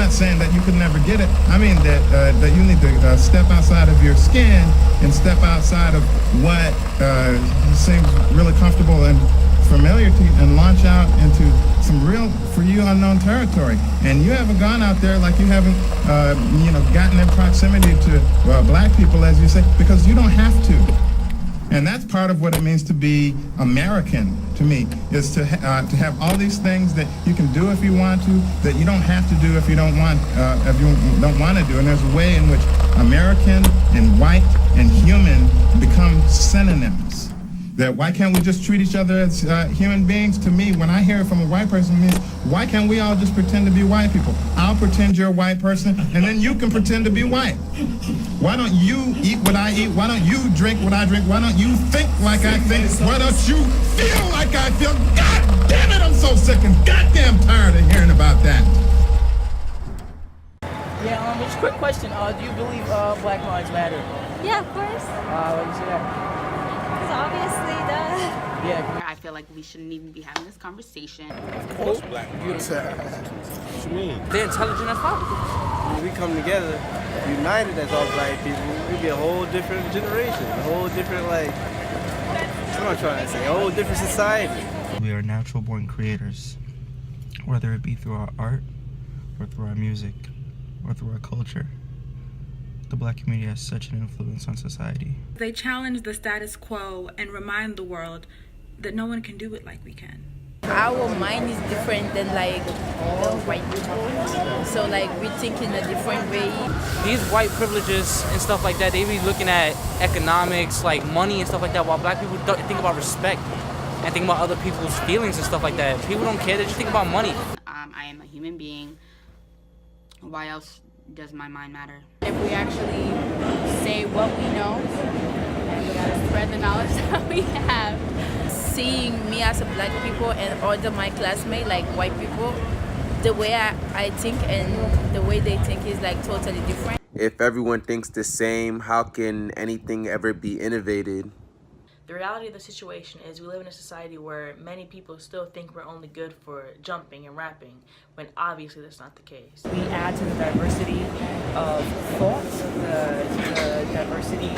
not saying that you could never get it. I mean that you need to step outside of your skin and step outside of what seems really comfortable and familiar to you, and launch out into some real, for you, unknown territory. And you haven't gone out there like you haven't, gotten in proximity to black people, as you say, because you don't have to. And that's part of what it means to be American, to me, is to have all these things that you can do if you want to, that you don't have to do if you don't want to do. And there's a way in which American and white and human become synonyms. That why can't we just treat each other as human beings? To me, when I hear it from a white person, it means why can't we all just pretend to be white people? I'll pretend you're a white person, and then you can pretend to be white. Why don't you eat what I eat? Why don't you drink what I drink? Why don't you think like I think? Why don't you feel like I feel? God damn it, I'm so sick and goddamn tired of hearing about that. Yeah, just a quick question. Do you believe Black Lives Matter? Yeah, of course. Why do you say that? Obviously, Yeah. I feel like we shouldn't even be having this conversation. Of course, black people. What you mean? They're intelligent as fuck. When we come together, united as all black people, we'd be a whole different generation, a whole different, what am I trying to say? A whole different society. We are natural born creators, whether it be through our art, or through our music, or through our culture. The black community has such an influence on society. They challenge the status quo and remind the world that no one can do it like we can. Our mind is different than the white people. So we think in a different way. These white privileges and stuff like that, they be looking at economics, like money and stuff like that, while black people don't think about respect and think about other people's feelings and stuff like that. People don't care, they just think about money. I am a human being. Why else does my mind matter? If we actually say what we know, and we gotta spread the knowledge that we have. Seeing me as a black people and other my classmates, like white people, the way I think and the way they think is totally different. If everyone thinks the same, how can anything ever be innovated? The reality of the situation is we live in a society where many people still think we're only good for jumping and rapping, when obviously that's not the case. We add to the diversity of thought, the diversity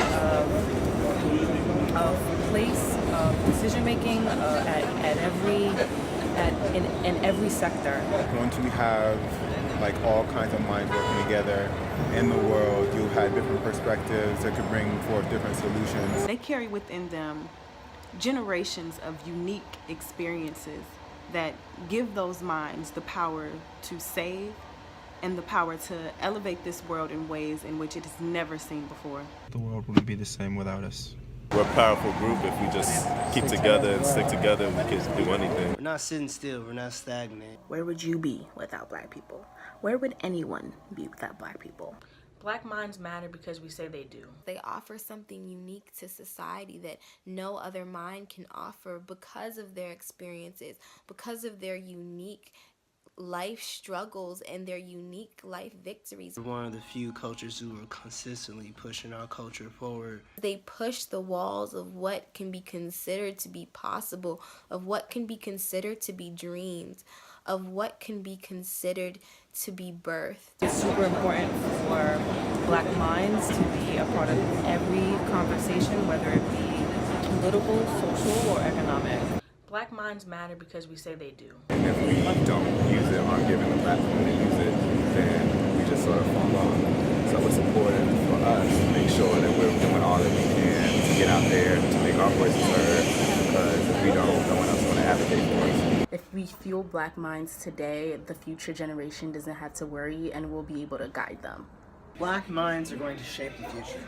of place, of decision making in every sector. Once we have all kinds of minds working together in the world, you have different perspectives that could bring forth different solutions. They carry within them generations of unique experiences that give those minds the power to save and the power to elevate this world in ways in which it has never seen before. The world wouldn't be the same without us. We're a powerful group. If we just keep together and stick together, we can do anything. We're not sitting still, we're not stagnant. Where would you be without black people? Where would anyone be without black people? Black minds matter because we say they do. They offer something unique to society that no other mind can offer because of their experiences, because of their unique life struggles and their unique life victories. We're one of the few cultures who are consistently pushing our culture forward. They push the walls of what can be considered to be possible, of what can be considered to be dreamed, of what can be considered to be birthed. It's super important for black minds to be a part of every conversation, whether it be political, social, or economic. Black minds matter because we say they do. And if we don't use it or aren't given the platform to use it, then we just sort of fall off. So it's important for us to make sure that we're doing all that we can to get out there, to make our voices heard, because if we don't, no one else is going to advocate for us. If we fuel black minds today, the future generation doesn't have to worry and we'll be able to guide them. Black minds are going to shape the future.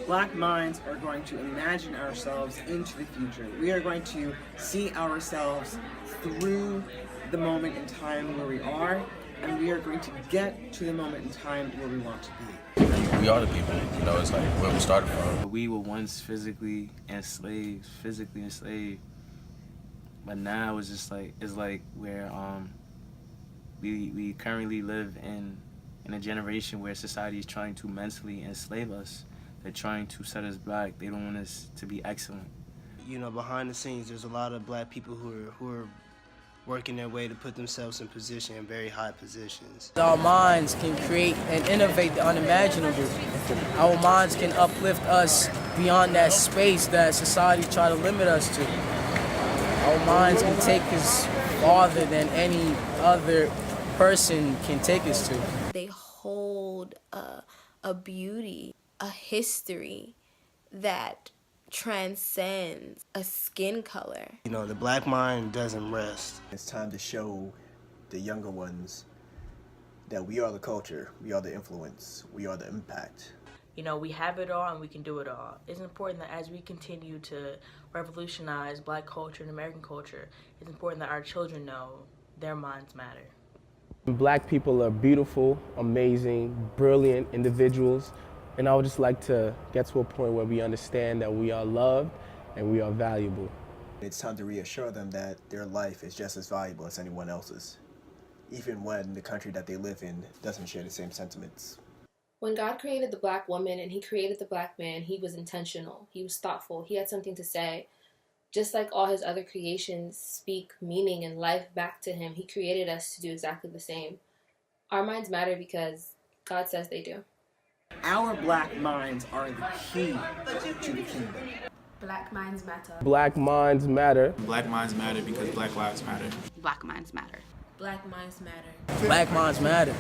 Black minds are going to imagine ourselves into the future. We are going to see ourselves through the moment in time where we are, and we are going to get to the moment in time where we want to be. We are the people, it's where we started from. We were once physically enslaved, but now it's just where we currently live in a generation where society is trying to mentally enslave us. They're trying to set us back. They don't want us to be excellent. Behind the scenes, there's a lot of black people who are working their way to put themselves in position, in very high positions. Our minds can create and innovate the unimaginable. Our minds can uplift us beyond that space that society try to limit us to. Our minds can take us farther than any other person can take us to. They hold a beauty, a history that transcends a skin color. You know, the black mind doesn't rest. It's time to show the younger ones that we are the culture, we are the influence, we are the impact. You know, we have it all and we can do it all. It's important that as we continue to revolutionize black culture and American culture, it's important that our children know their minds matter. Black people are beautiful, amazing, brilliant individuals, and I would just like to get to a point where we understand that we are loved and we are valuable. It's time to reassure them that their life is just as valuable as anyone else's, even when the country that they live in doesn't share the same sentiments. When God created the black woman and he created the black man, he was intentional, he was thoughtful, he had something to say. Just like all his other creations speak meaning and life back to him, he created us to do exactly the same. Our minds matter because God says they do. Our black minds are the key to the kingdom. Black minds matter. Black minds matter. Black minds matter because Black lives matter. Black minds matter. Black minds matter. Black minds matter.